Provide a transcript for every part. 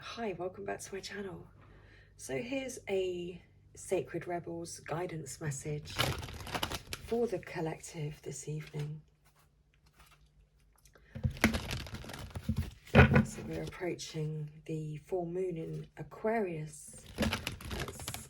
Hi, welcome back to my channel. So here's a Sacred Rebels guidance message for the collective this evening. So we're approaching the full moon in Aquarius. That's,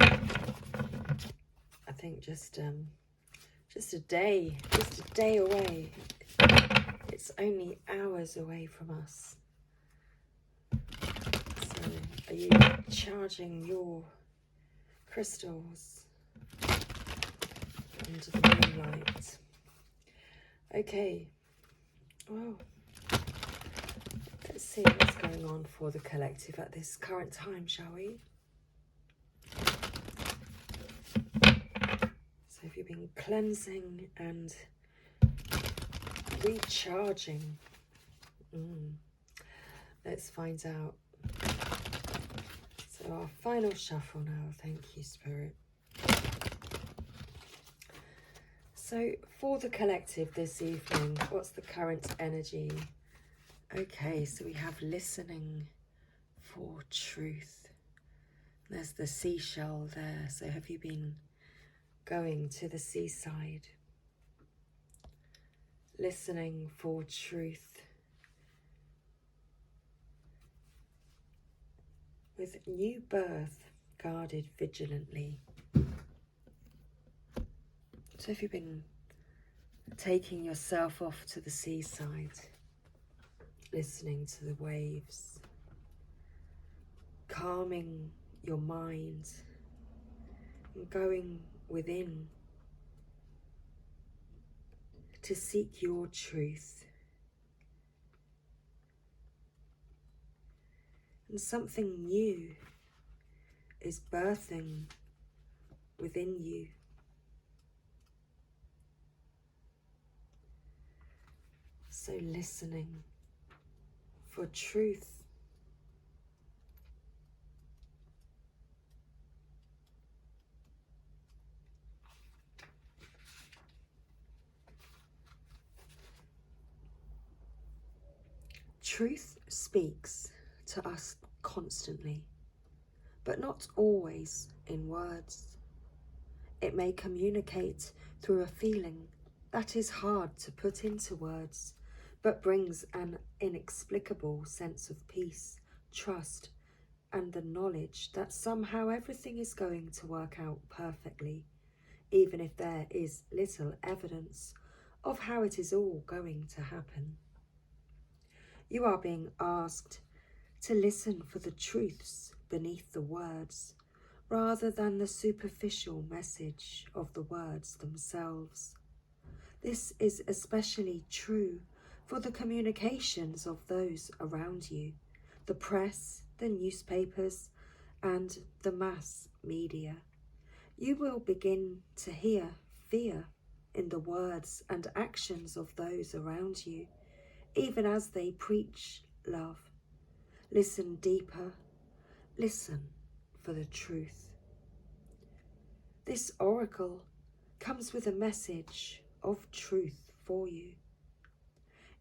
I think, just a day away. It's only hours away from us. So are you charging your crystals under the moonlight? Okay, well, let's see what's going on for the collective at this current time, shall we? So have you been cleansing and recharging? Let's find out. So our final shuffle now. Thank you, Spirit. So for the collective this evening, what's the current energy? Okay, so we have listening for truth. There's the seashell there. So have you been going to the seaside? Listening for truth. With new birth guarded vigilantly. So have you been taking yourself off to the seaside, listening to the waves, calming your mind, and going within to seek your truth. And something new is birthing within you. So listening for truth. Truth speaks to us constantly, but not always in words. It may communicate through a feeling that is hard to put into words, but brings an inexplicable sense of peace, trust, and the knowledge that somehow everything is going to work out perfectly, even if there is little evidence of how it is all going to happen. You are being asked to listen for the truths beneath the words, rather than the superficial message of the words themselves. This is especially true for the communications of those around you, the press, the newspapers, and the mass media. You will begin to hear fear in the words and actions of those around you, even as they preach love. Listen deeper. Listen for the truth. This oracle comes with a message of truth for you.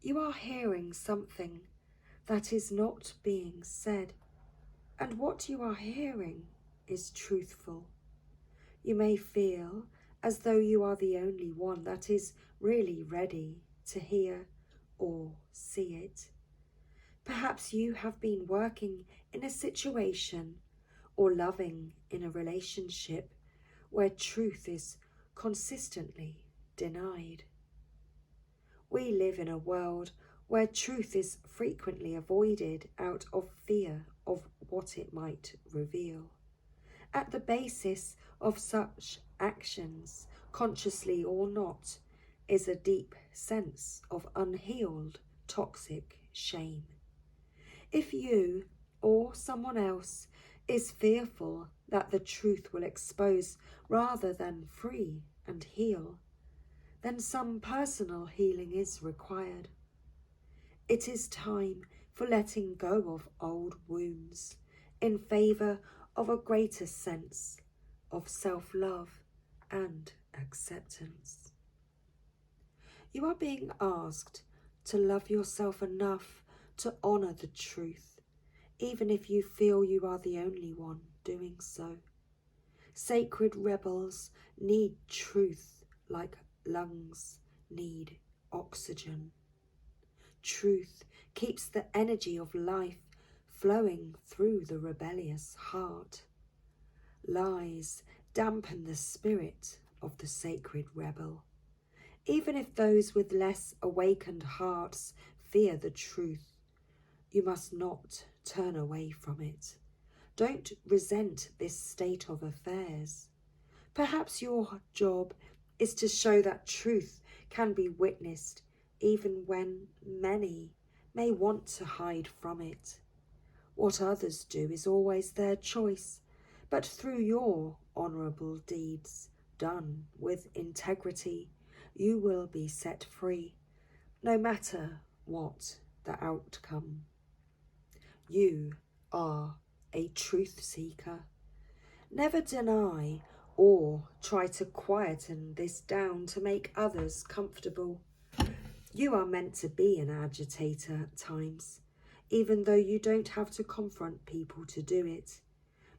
You are hearing something that is not being said, and what you are hearing is truthful. You may feel as though you are the only one that is really ready to hear or see it. Perhaps you have been working in a situation or loving in a relationship where truth is consistently denied. We live in a world where truth is frequently avoided out of fear of what it might reveal. At the basis of such actions, consciously or not, is a deep sense of unhealed, toxic shame. If you or someone else is fearful that the truth will expose rather than free and heal, then some personal healing is required. It is time for letting go of old wounds in favour of a greater sense of self-love and acceptance. You are being asked to love yourself enough to honour the truth, even if you feel you are the only one doing so. Sacred rebels need truth like lungs need oxygen. Truth keeps the energy of life flowing through the rebellious heart. Lies dampen the spirit of the sacred rebel. Even if those with less awakened hearts fear the truth, you must not turn away from it. Don't resent this state of affairs. Perhaps your job is to show that truth can be witnessed even when many may want to hide from it. What others do is always their choice, but through your honourable deeds, done with integrity, you will be set free, no matter what the outcome. You are a truth seeker. Never deny or try to quieten this down to make others comfortable. You are meant to be an agitator at times, even though you don't have to confront people to do it.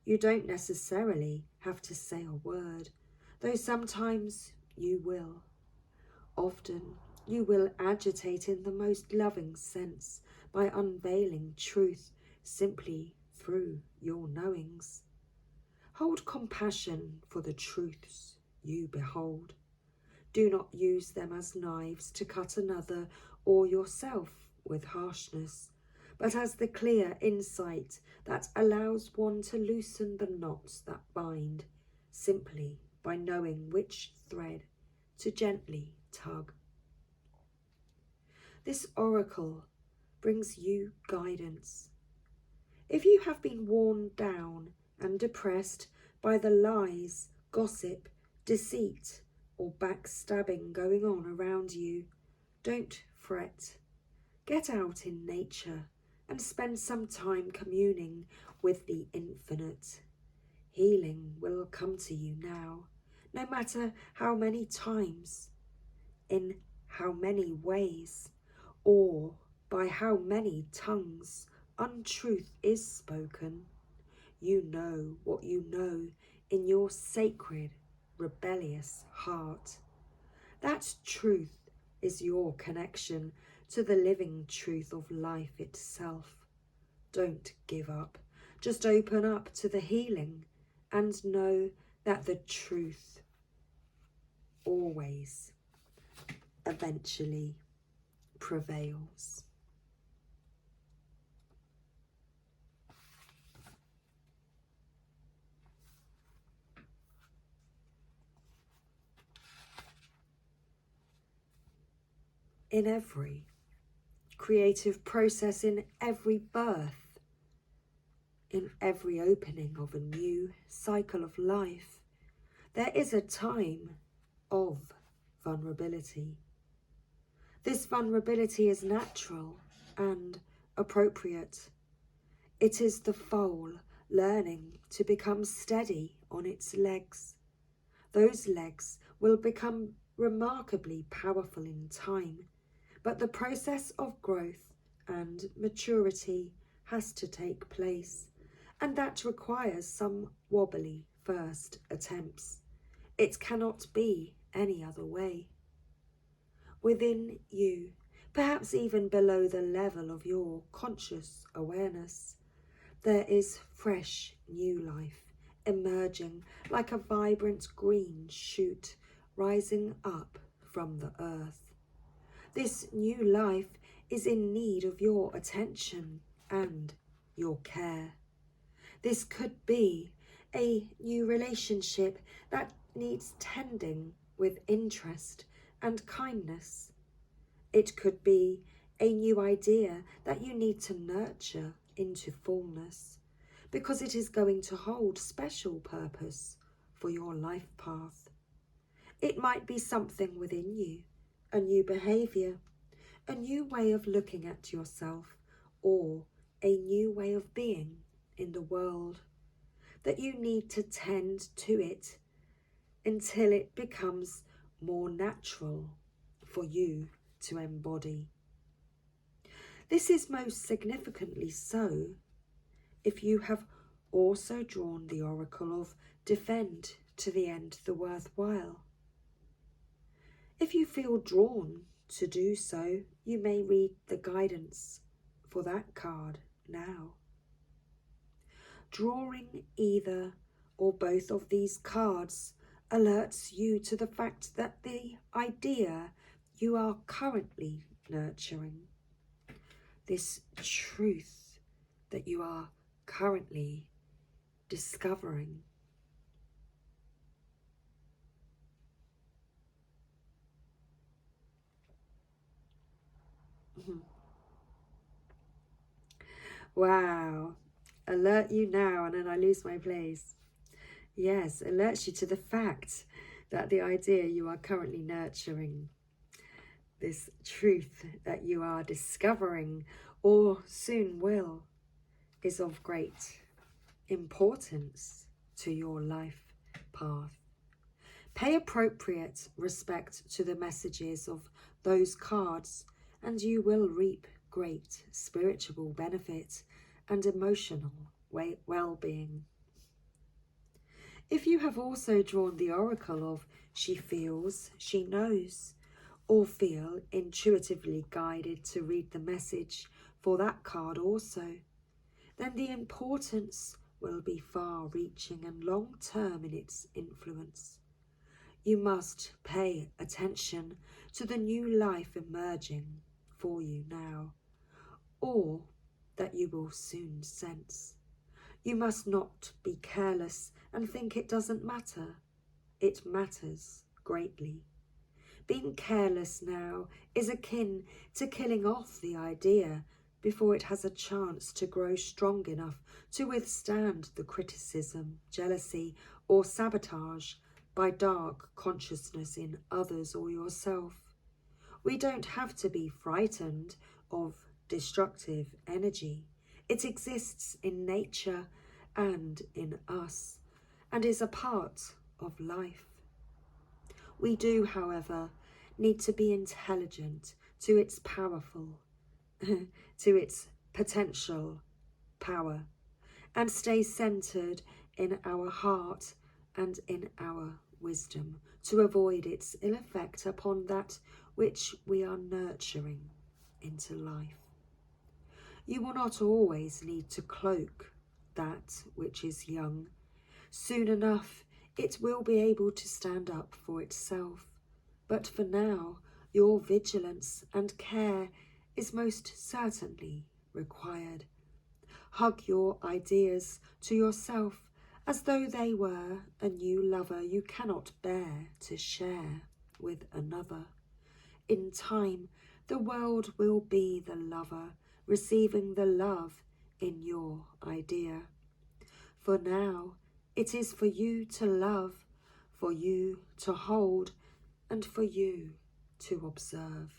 You don't necessarily have to say a word, though sometimes you will. Often you will agitate in the most loving sense by unveiling truth simply through your knowings. Hold compassion for the truths you behold. Do not use them as knives to cut another or yourself with harshness, but as the clear insight that allows one to loosen the knots that bind, simply by knowing which thread to gently tug. This oracle brings you guidance. If you have been worn down and depressed by the lies, gossip, deceit, or backstabbing going on around you, don't fret. Get out in nature and spend some time communing with the infinite. Healing will come to you now, no matter how many times, in how many ways, or by how many tongues untruth is spoken. You know what you know in your sacred, rebellious heart. That truth is your connection to the living truth of life itself. Don't give up. Just open up to the healing and know that the truth always, eventually prevails. In every creative process, in every birth, in every opening of a new cycle of life, there is a time of vulnerability. This vulnerability is natural and appropriate. It is the foal learning to become steady on its legs. Those legs will become remarkably powerful in time, but the process of growth and maturity has to take place, and that requires some wobbly first attempts. It cannot be any other way. Within you, perhaps even below the level of your conscious awareness, there is fresh new life emerging like a vibrant green shoot rising up from the earth. This new life is in need of your attention and your care. This could be a new relationship that needs tending with interest and kindness. It could be a new idea that you need to nurture into fullness, because it is going to hold special purpose for your life path. It might be something within you, a new behaviour, a new way of looking at yourself, or a new way of being in the world, that you need to tend to it until it becomes more natural for you to embody. This is most significantly so if you have also drawn the oracle of defend to the end the worthwhile. If you feel drawn to do so, you may read the guidance for that card now. Drawing either or both of these cards alerts you to the fact that the idea you are currently nurturing, this truth that you are currently discovering, wow, alert you now and then I lose my place. Yes, alerts you to the fact that the idea you are currently nurturing, this truth that you are discovering or soon will, is of great importance to your life path. Pay appropriate respect to the messages of those cards and you will reap great spiritual benefit and emotional well-being. If you have also drawn the oracle of she feels, she knows, or feel intuitively guided to read the message for that card also, then the importance will be far-reaching and long-term in its influence. You must pay attention to the new life emerging for you now, or that you will soon sense. You must not be careless and think it doesn't matter. It matters greatly. Being careless now is akin to killing off the idea before it has a chance to grow strong enough to withstand the criticism, jealousy, or sabotage by dark consciousness in others or yourself. We don't have to be frightened of destructive energy. It exists in nature and in us, and is a part of life. We do, however, need to be intelligent to its to its potential power, and stay centered in our heart and in our wisdom to avoid its ill effect upon that which we are nurturing into life. You will not always need to cloak that which is young. Soon enough it will be able to stand up for itself, but for now your vigilance and care is most certainly required. Hug your ideas to yourself as though they were a new lover you cannot bear to share with another. In time, the world will be the lover, receiving the love in your idea. For now, it is for you to love, for you to hold, and for you to observe.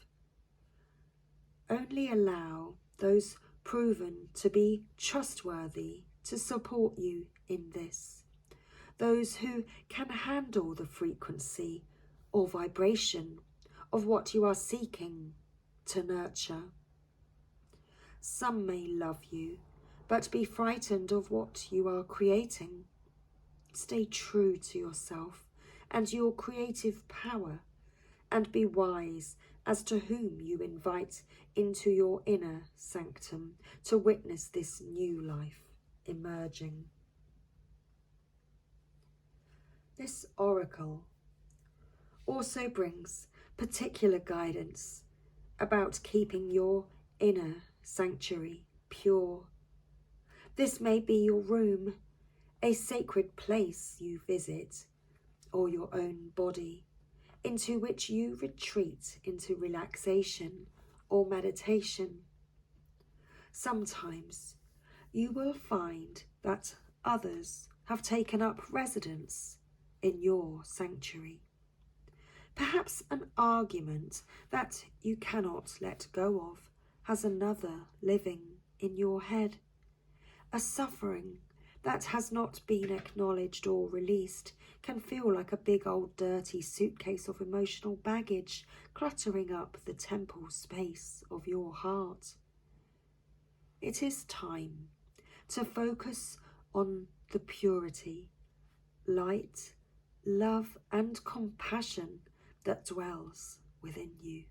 Only allow those proven to be trustworthy to support you in this, those who can handle the frequency or vibration of what you are seeking to nurture. Some may love you, but be frightened of what you are creating. Stay true to yourself and your creative power, and be wise as to whom you invite into your inner sanctum to witness this new life emerging. This oracle also brings particular guidance about keeping your inner sanctuary pure. This may be your room, a sacred place you visit, or your own body, into which you retreat into relaxation or meditation. Sometimes you will find that others have taken up residence in your sanctuary. Perhaps an argument that you cannot let go of has another living in your head. A suffering that has not been acknowledged or released can feel like a big old dirty suitcase of emotional baggage cluttering up the temple space of your heart. It is time to focus on the purity, light, love and compassion that dwells within you.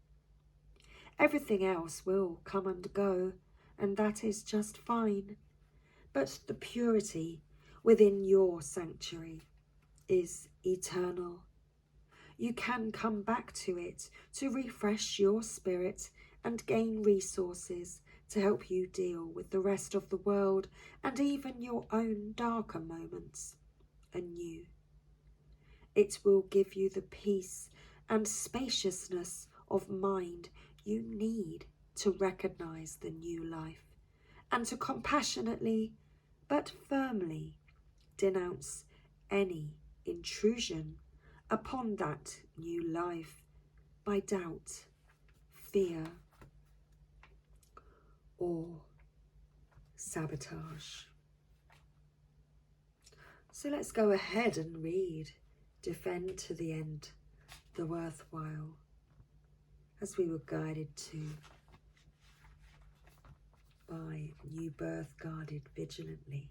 Everything else will come and go, and that is just fine. But the purity within your sanctuary is eternal. You can come back to it to refresh your spirit and gain resources to help you deal with the rest of the world and even your own darker moments anew. It will give you the peace and spaciousness of mind you need to recognize the new life and to compassionately but firmly denounce any intrusion upon that new life by doubt, fear, or sabotage. So let's go ahead and read Defend to the End the Worthwhile, as we were guided to by New Birth Guarded Vigilantly.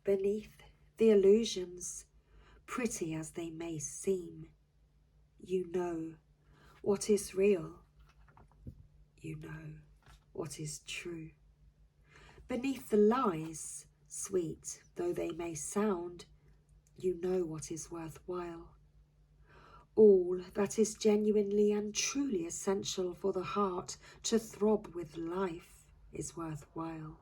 Beneath the illusions, pretty as they may seem, you know what is real, you know what is true. Beneath the lies, sweet though they may sound, you know what is worthwhile. All that is genuinely and truly essential for the heart to throb with life is worthwhile.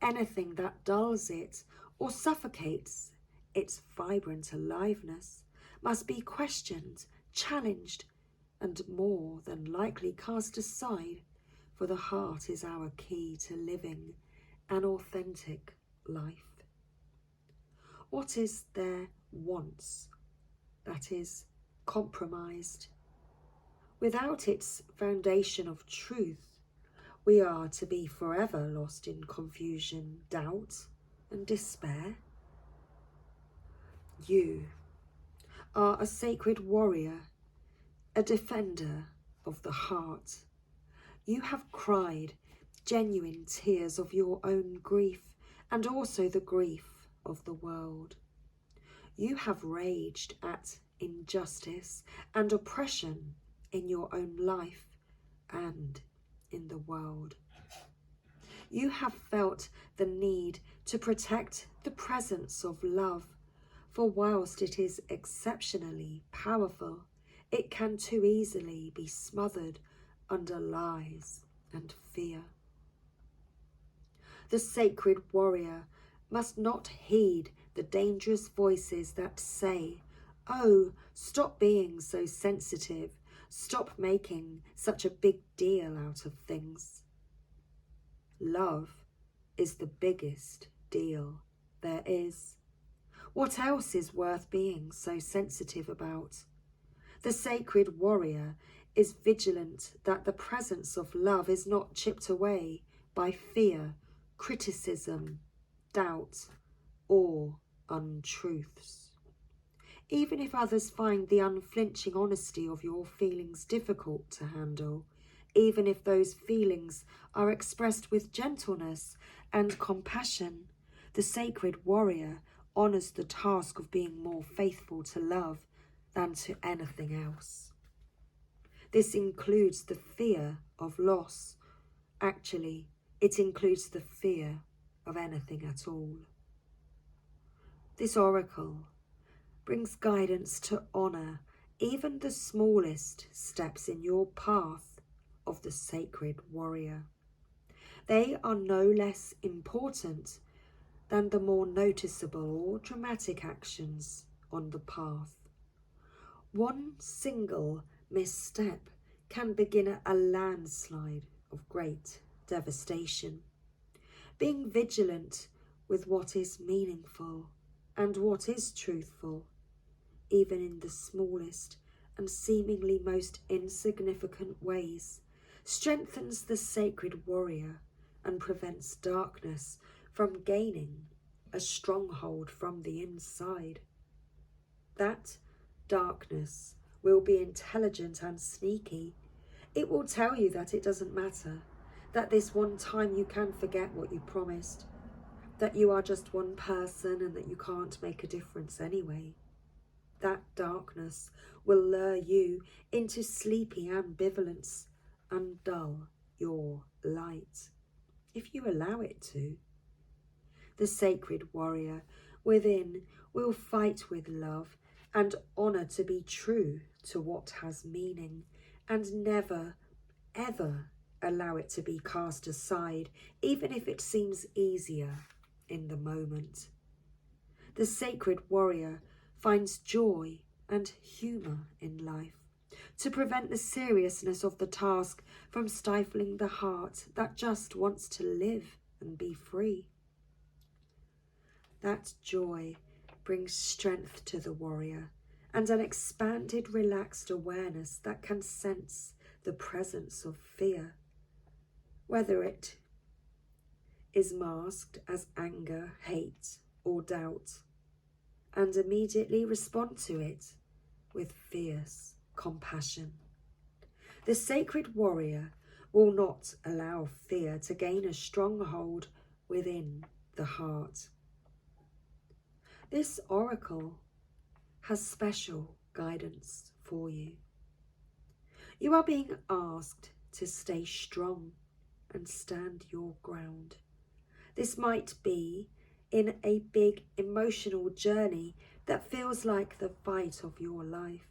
Anything that dulls it or suffocates its vibrant aliveness must be questioned, challenged, and more than likely cast aside, for the heart is our key to living an authentic life. What is there once that is compromised? Without its foundation of truth, we are to be forever lost in confusion, doubt, and despair. You are a sacred warrior, a defender of the heart. You have cried genuine tears of your own grief and also the grief of the world. You have raged at injustice and oppression in your own life and in the world. You have felt the need to protect the presence of love, for whilst it is exceptionally powerful, it can too easily be smothered under lies and fear. The sacred warrior must not heed the dangerous voices that say, "Oh, stop being so sensitive, stop making such a big deal out of things." Love is the biggest deal there is. What else is worth being so sensitive about? The sacred warrior is vigilant that the presence of love is not chipped away by fear, criticism, doubt, or untruths. Even if others find the unflinching honesty of your feelings difficult to handle, even if those feelings are expressed with gentleness and compassion, the sacred warrior honours the task of being more faithful to love than to anything else. This includes the fear of loss. Actually, it includes the fear of anything at all. This oracle brings guidance to honour even the smallest steps in your path of the sacred warrior. They are no less important than the more noticeable or dramatic actions on the path. One single misstep can begin a landslide of great devastation. Being vigilant with what is meaningful and what is truthful, even in the smallest and seemingly most insignificant ways, strengthens the sacred warrior and prevents darkness from gaining a stronghold from the inside. That darkness will be intelligent and sneaky. It will tell you that it doesn't matter, that this one time you can forget what you promised, that you are just one person and that you can't make a difference anyway. That darkness will lure you into sleepy ambivalence and dull your light, if you allow it to. The sacred warrior within will fight with love and honour to be true to what has meaning, and never, ever allow it to be cast aside, even if it seems easier in the moment. The sacred warrior finds joy and humour in life, to prevent the seriousness of the task from stifling the heart that just wants to live and be free. That joy brings strength to the warrior and an expanded, relaxed awareness that can sense the presence of fear, whether it is masked as anger, hate, or doubt, and immediately respond to it with fierce compassion. The sacred warrior will not allow fear to gain a stronghold within the heart. This oracle has special guidance for you. You are being asked to stay strong and stand your ground. This might be in a big emotional journey that feels like the fight of your life.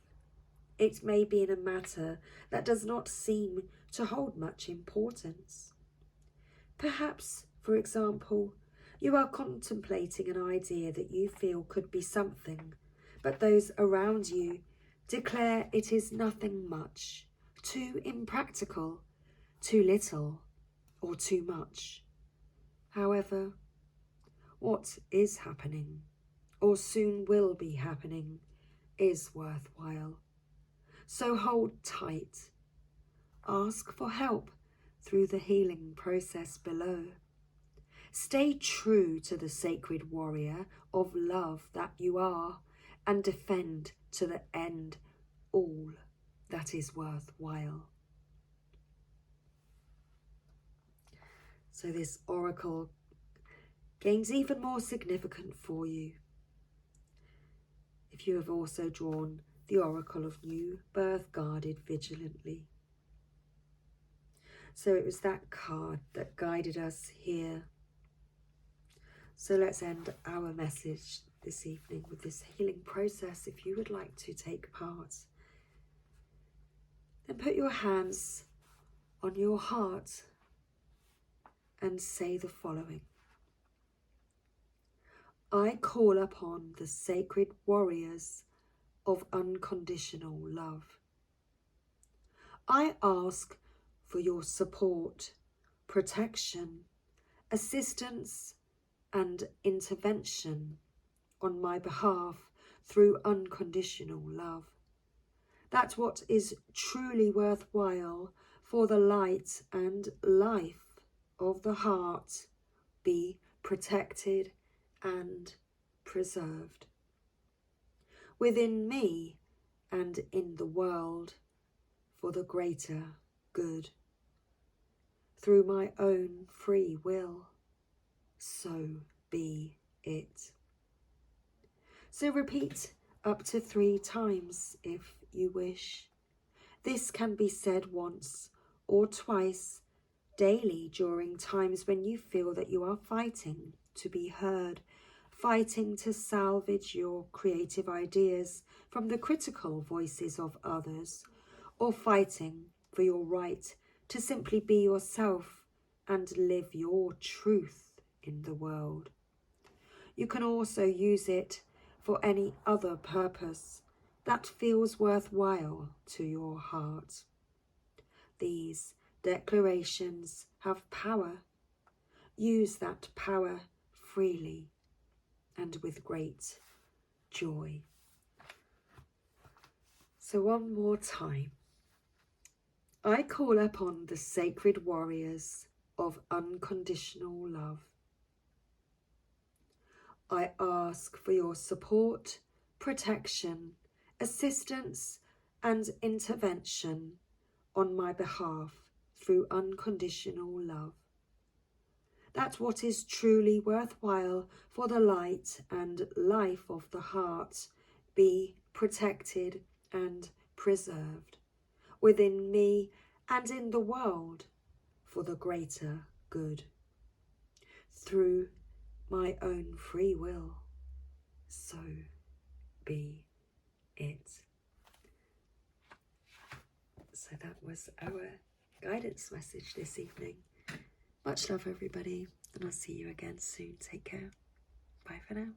It may be in a matter that does not seem to hold much importance. Perhaps, for example, you are contemplating an idea that you feel could be something, but those around you declare it is nothing much, too impractical, too little, or too much. However, what is happening, or soon will be happening, is worthwhile. So hold tight. Ask for help through the healing process below. Stay true to the sacred warrior of love that you are, and defend to the end all that is worthwhile. So this oracle gains even more significant for you if you have also drawn the oracle of new birth guarded vigilantly. So it was that card that guided us here. So let's end our message this evening with this healing process. If you would like to take part, then put your hands on your heart and say the following. I call upon the sacred warriors of unconditional love. I ask for your support, protection, assistance, and intervention on my behalf through unconditional love. That what is truly worthwhile for the light and life of the heart be protected and preserved within me and in the world for the greater good. Through my own free will, so be it. So repeat up to 3 times if you wish. This can be said once or twice daily during times when you feel that you are fighting to be heard, fighting to salvage your creative ideas from the critical voices of others, or fighting for your right to simply be yourself and live your truth in the world. You can also use it for any other purpose that feels worthwhile to your heart. These declarations have power. Use that power freely and with great joy. So one more time. I call upon the sacred warriors of unconditional love. I ask for your support, protection, assistance, and intervention on my behalf through unconditional love. That what is truly worthwhile for the light and life of the heart be protected and preserved within me and in the world for the greater good. Through my own free will, so be it. So that was our guidance message this evening. Much love, everybody, and I'll see you again soon. Take care. Bye for now.